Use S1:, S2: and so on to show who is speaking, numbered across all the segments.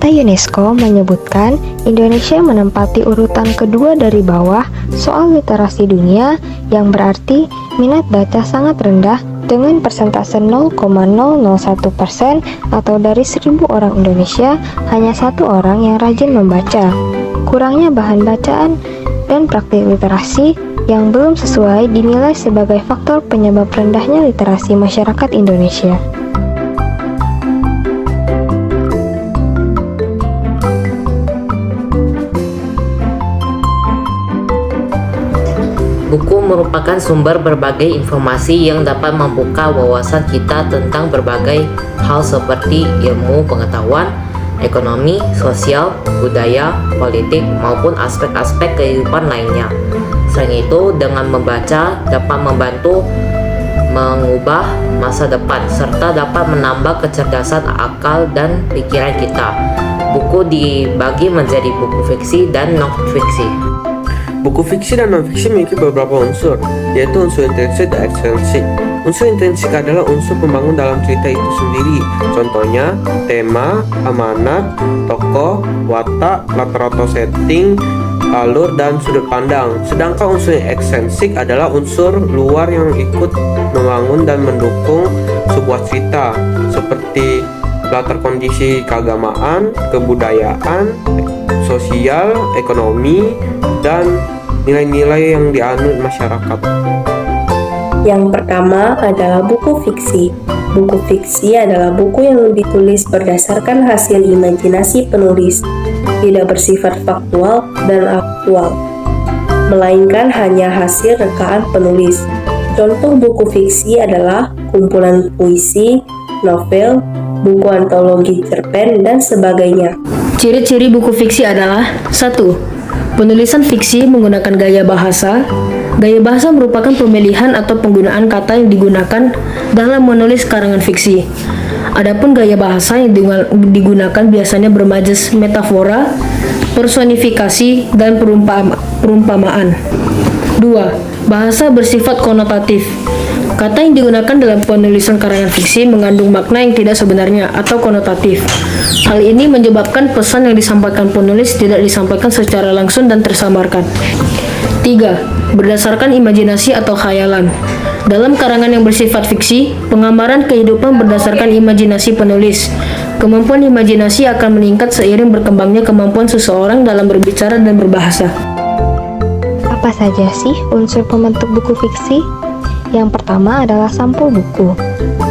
S1: Data UNESCO menyebutkan Indonesia menempati urutan kedua dari bawah soal literasi dunia, yang berarti minat baca sangat rendah dengan persentase 0,001%, atau dari 1.000 orang Indonesia hanya 1 orang yang rajin membaca. Kurangnya bahan bacaan dan praktik literasi yang belum sesuai dinilai sebagai faktor penyebab rendahnya literasi masyarakat Indonesia.
S2: Buku merupakan sumber berbagai informasi yang dapat membuka wawasan kita tentang berbagai hal seperti ilmu pengetahuan, ekonomi, sosial, budaya, politik, maupun aspek-aspek kehidupan lainnya. Selain itu, dengan membaca dapat membantu mengubah masa depan serta dapat menambah kecerdasan akal dan pikiran kita. Buku dibagi menjadi buku fiksi dan non-fiksi.
S3: Buku fiksi dan non-fiksi memiliki beberapa unsur, yaitu unsur intrinsik dan ekstrinsik. Unsur intrinsik adalah unsur pembangun dalam cerita itu sendiri. Contohnya, tema, amanat, tokoh, watak, latar atau setting, alur, dan sudut pandang. Sedangkan unsur ekstrinsik adalah unsur luar yang ikut membangun dan mendukung sebuah cerita, seperti latar kondisi keagamaan, kebudayaan, sosial, ekonomi, dan nilai-nilai yang dianut masyarakat.
S4: Yang pertama adalah buku fiksi. Buku fiksi adalah buku yang ditulis berdasarkan hasil imajinasi penulis, tidak bersifat faktual dan aktual, melainkan hanya hasil rekaan penulis. Contoh buku fiksi adalah kumpulan puisi, novel, buku antologi cerpen, dan sebagainya.
S5: Ciri-ciri buku fiksi adalah 1. Penulisan fiksi menggunakan gaya bahasa. Gaya bahasa merupakan pemilihan atau penggunaan kata yang digunakan dalam menulis karangan fiksi. Adapun gaya bahasa yang digunakan biasanya bermajas metafora, personifikasi, dan perumpamaan. 2. Bahasa bersifat konotatif. Kata yang digunakan dalam penulisan karangan fiksi mengandung makna yang tidak sebenarnya atau konotatif. Hal ini menyebabkan pesan yang disampaikan penulis tidak disampaikan secara langsung dan tersamarkan. 3. Berdasarkan imajinasi atau khayalan. Dalam karangan yang bersifat fiksi, penggambaran kehidupan berdasarkan imajinasi penulis. Kemampuan imajinasi akan meningkat seiring berkembangnya kemampuan seseorang dalam berbicara dan berbahasa.
S1: Apa saja sih unsur pembentuk buku fiksi? Yang pertama adalah sampul buku.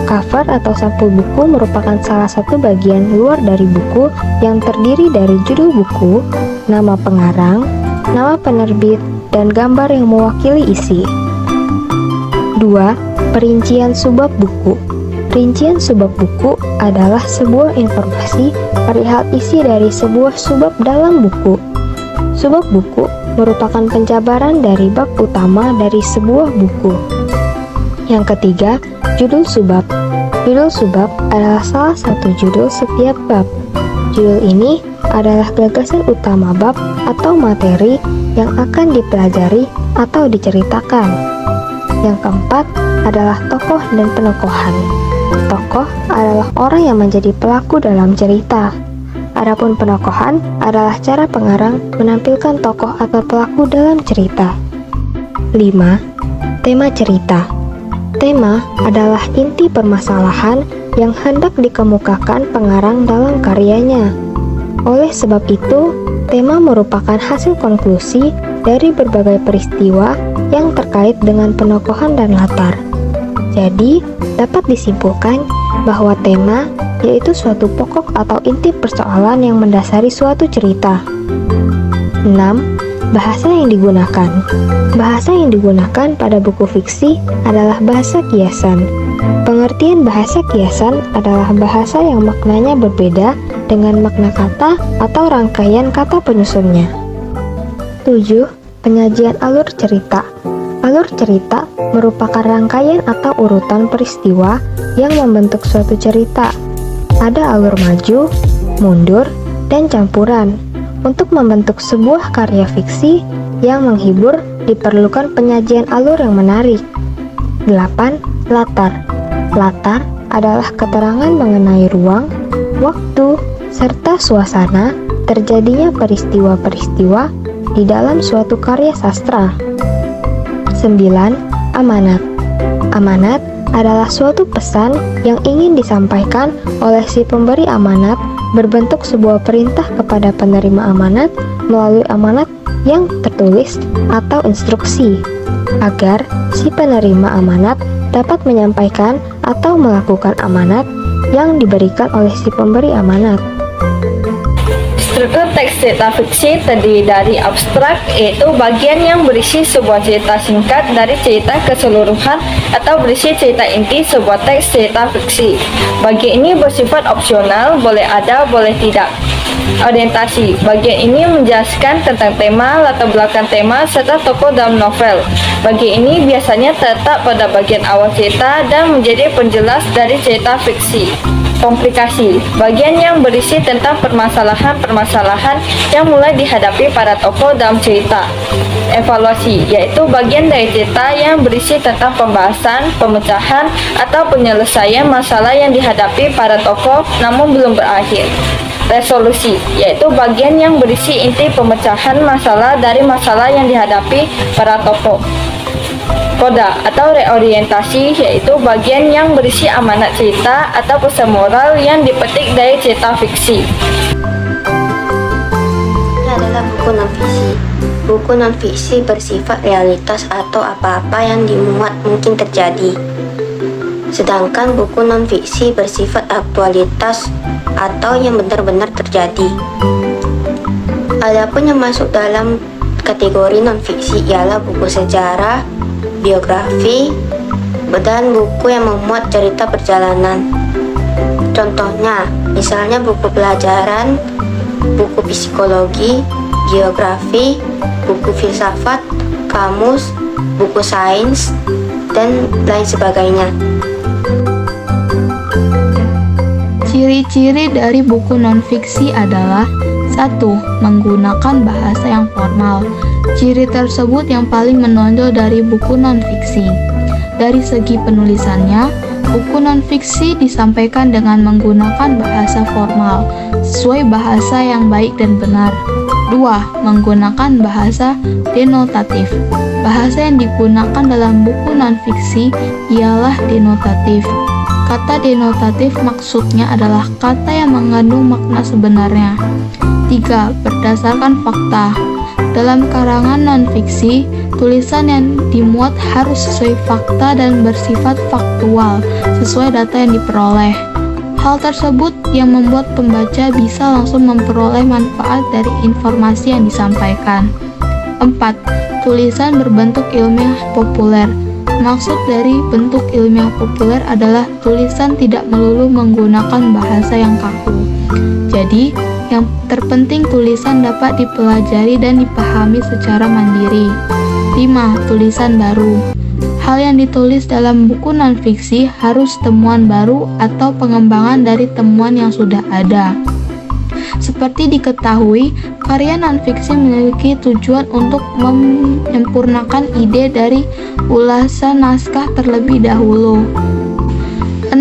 S1: Cover atau sampul buku merupakan salah satu bagian luar dari buku yang terdiri dari judul buku, nama pengarang, nama penerbit, dan gambar yang mewakili isi. 2. Perincian subbab buku. Rincian subbab buku adalah sebuah informasi perihal isi dari sebuah subbab dalam buku. Subbab buku merupakan penjabaran dari bab utama dari sebuah buku. Yang ketiga, judul subbab. Judul subbab adalah salah satu judul setiap bab. Judul ini adalah gagasan utama bab atau materi yang akan dipelajari atau diceritakan. Yang keempat adalah tokoh dan penokohan. Tokoh adalah orang yang menjadi pelaku dalam cerita. Adapun penokohan adalah cara pengarang menampilkan tokoh atau pelaku dalam cerita. 5. Tema cerita. Tema adalah inti permasalahan yang hendak dikemukakan pengarang dalam karyanya. Oleh sebab itu, tema merupakan hasil konklusi dari berbagai peristiwa yang terkait dengan penokohan dan latar. Jadi, dapat disimpulkan bahwa tema yaitu suatu pokok atau inti persoalan yang mendasari suatu cerita. 6. Bahasa yang digunakan. Bahasa yang digunakan pada buku fiksi adalah bahasa kiasan. Pengertian bahasa kiasan adalah bahasa yang maknanya berbeda dengan makna kata atau rangkaian kata penyusunnya. 7. Penyajian alur cerita. Alur cerita merupakan rangkaian atau urutan peristiwa yang membentuk suatu cerita. Ada alur maju, mundur, dan campuran. Untuk membentuk sebuah karya fiksi yang menghibur, diperlukan penyajian alur yang menarik. 8. Latar. Latar adalah keterangan mengenai ruang, waktu, serta suasana terjadinya peristiwa-peristiwa di dalam suatu karya sastra. 9. Amanat. Amanat adalah suatu pesan yang ingin disampaikan oleh si pemberi amanat berbentuk sebuah perintah kepada penerima amanat melalui amanat yang tertulis atau instruksi, agar si penerima amanat dapat menyampaikan atau melakukan amanat yang diberikan oleh si pemberi amanat.
S6: Struktur teks cerita fiksi terdiri dari abstrak, yaitu bagian yang berisi sebuah cerita singkat dari cerita keseluruhan atau berisi cerita inti sebuah teks cerita fiksi. Bagian ini bersifat opsional, boleh ada, boleh tidak. Orientasi, bagian ini menjelaskan tentang tema, latar belakang tema, serta tokoh dalam novel. Bagian ini biasanya terletak pada bagian awal cerita dan menjadi penjelas dari cerita fiksi. Komplikasi, bagian yang berisi tentang permasalahan-permasalahan yang mulai dihadapi para tokoh dalam cerita. Evaluasi, yaitu bagian dari cerita yang berisi tentang pembahasan, pemecahan, atau penyelesaian masalah yang dihadapi para tokoh namun belum berakhir. Resolusi, yaitu bagian yang berisi inti pemecahan masalah dari masalah yang dihadapi para tokoh. Koda atau reorientasi, yaitu bagian yang berisi amanat cerita atau pesan moral yang dipetik dari cerita fiksi.
S7: Ini adalah buku non-fiksi. Buku non-fiksi bersifat realitas atau apa-apa yang dimuat mungkin terjadi. Sedangkan buku non-fiksi bersifat aktualitas atau yang benar-benar terjadi. Adapun yang masuk dalam kategori non-fiksi ialah buku sejarah, biografi, dan buku yang memuat cerita perjalanan. Contohnya, misalnya buku pelajaran, buku psikologi, geografi, buku filsafat, kamus, buku sains, dan lain sebagainya.
S8: Ciri-ciri dari buku non-fiksi adalah 1. Menggunakan bahasa yang formal. Ciri tersebut yang paling menonjol dari buku non-fiksi. Dari segi penulisannya, buku non-fiksi disampaikan dengan menggunakan bahasa formal, sesuai bahasa yang baik dan benar. 2. Menggunakan bahasa denotatif. Bahasa yang digunakan dalam buku non-fiksi ialah denotatif. Kata denotatif maksudnya adalah kata yang mengandung makna sebenarnya. 3. Berdasarkan fakta. Dalam karangan non-fiksi, tulisan yang dimuat harus sesuai fakta dan bersifat faktual, sesuai data yang diperoleh. Hal tersebut yang membuat pembaca bisa langsung memperoleh manfaat dari informasi yang disampaikan. 4. Tulisan berbentuk ilmiah populer. Maksud dari bentuk ilmiah populer adalah tulisan tidak melulu menggunakan bahasa yang kaku. Jadi, yang terpenting tulisan dapat dipelajari dan dipahami secara mandiri. 5. Tulisan baru. Hal yang ditulis dalam buku non-fiksi harus temuan baru atau pengembangan dari temuan yang sudah ada. Seperti diketahui, karya non-fiksi memiliki tujuan untuk menyempurnakan ide dari ulasan naskah terlebih dahulu. 6.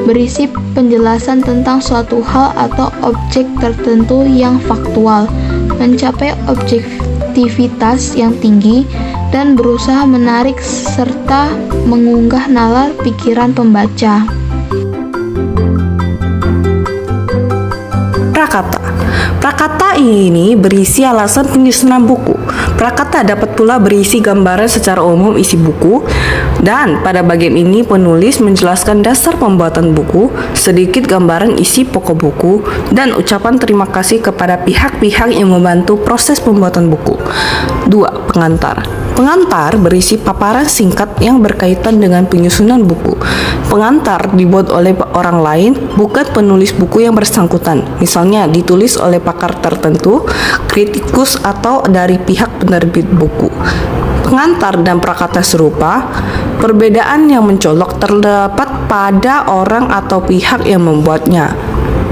S8: Berisi penjelasan tentang suatu hal atau objek tertentu yang faktual, mencapai objektivitas yang tinggi, dan berusaha menarik serta mengunggah nalar pikiran pembaca.
S9: Prakata. Prakata ini berisi alasan penyusunan buku. Prakata dapat pula berisi gambaran secara umum isi buku, dan pada bagian ini penulis menjelaskan dasar pembuatan buku, sedikit gambaran isi pokok buku, dan ucapan terima kasih kepada pihak-pihak yang membantu proses pembuatan buku. 2. Pengantar. Pengantar berisi paparan singkat yang berkaitan dengan penyusunan buku. Pengantar dibuat oleh orang lain, bukan penulis buku yang bersangkutan. Misalnya ditulis oleh pakar tertentu, kritikus, atau dari pihak penerbit buku. Pengantar dan prakata serupa, perbedaan yang mencolok terdapat pada orang atau pihak yang membuatnya.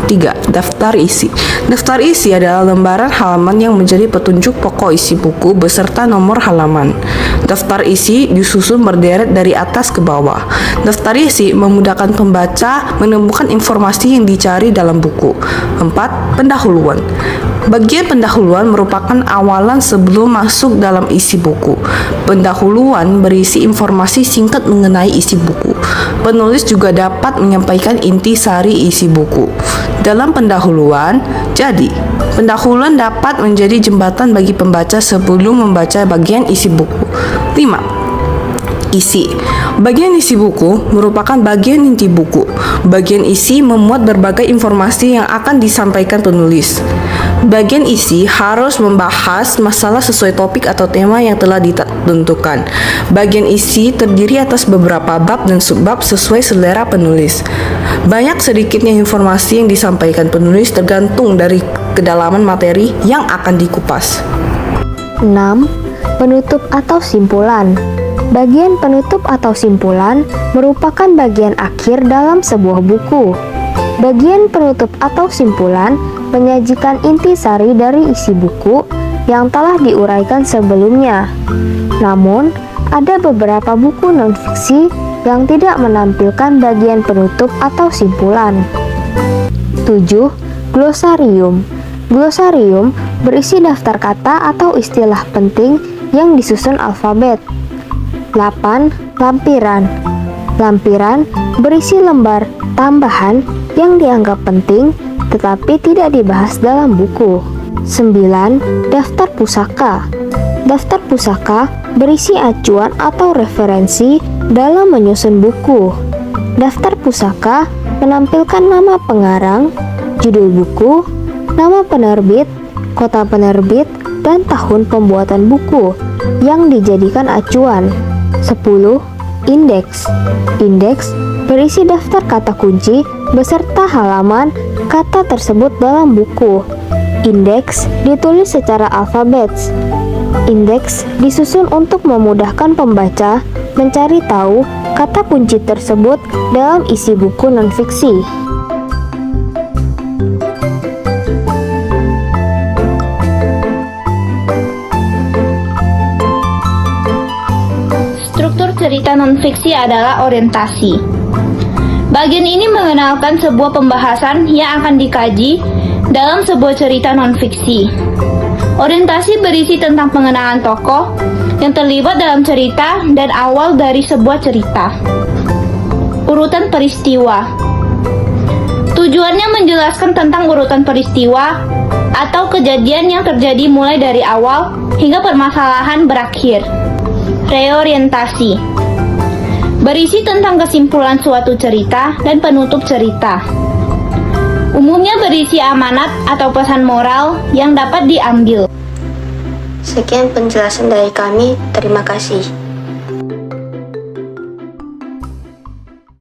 S9: 3. Daftar. daftar isi. Daftar isi adalah lembaran halaman yang menjadi petunjuk pokok isi buku beserta nomor halaman. Daftar isi disusun berderet dari atas ke bawah. Daftar isi memudahkan pembaca menemukan informasi yang dicari dalam buku. 4. Pendahuluan. Bagian pendahuluan merupakan awalan sebelum masuk dalam isi buku. Pendahuluan berisi informasi singkat mengenai isi buku. Penulis juga dapat menyampaikan inti sari isi buku. Dalam pendahuluan, pendahuluan dapat menjadi jembatan bagi pembaca sebelum membaca bagian isi buku. 5. Isi. Bagian isi buku merupakan bagian inti buku. Bagian isi memuat berbagai informasi yang akan disampaikan penulis. Bagian isi harus membahas masalah sesuai topik atau tema yang telah ditentukan. Bagian isi terdiri atas beberapa bab dan subbab sesuai selera penulis. Banyak sedikitnya informasi yang disampaikan penulis tergantung dari kedalaman materi yang akan dikupas.
S1: 6. Penutup atau simpulan. Bagian penutup atau simpulan merupakan bagian akhir dalam sebuah buku. Bagian penutup atau simpulan menyajikan intisari dari isi buku yang telah diuraikan sebelumnya. Namun, ada beberapa buku non-fiksi yang tidak menampilkan bagian penutup atau simpulan. 7. Glosarium. Glosarium berisi daftar kata atau istilah penting yang disusun alfabet. 8. Lampiran. Lampiran berisi lembar tambahan yang dianggap penting tetapi tidak dibahas dalam buku. 9. Daftar pusaka. Daftar pusaka berisi acuan atau referensi dalam menyusun buku. Daftar pusaka menampilkan nama pengarang, judul buku, nama penerbit, kota penerbit, dan tahun pembuatan buku yang dijadikan acuan. 10. Indeks. Indeks berisi daftar kata kunci beserta halaman kata tersebut dalam buku. Indeks ditulis secara alfabet. Indeks disusun untuk memudahkan pembaca mencari tahu kata kunci tersebut dalam isi buku non-fiksi.
S10: Struktur cerita non-fiksi adalah orientasi. Bagian ini mengenalkan sebuah pembahasan yang akan dikaji dalam sebuah cerita non-fiksi. Orientasi berisi tentang pengenalan tokoh yang terlibat dalam cerita dan awal dari sebuah cerita. Urutan peristiwa. Tujuannya menjelaskan tentang urutan peristiwa atau kejadian yang terjadi mulai dari awal hingga permasalahan berakhir. Reorientasi berisi tentang kesimpulan suatu cerita dan penutup cerita. Umumnya berisi amanat atau pesan moral yang dapat diambil.
S7: Sekian penjelasan dari kami, terima kasih.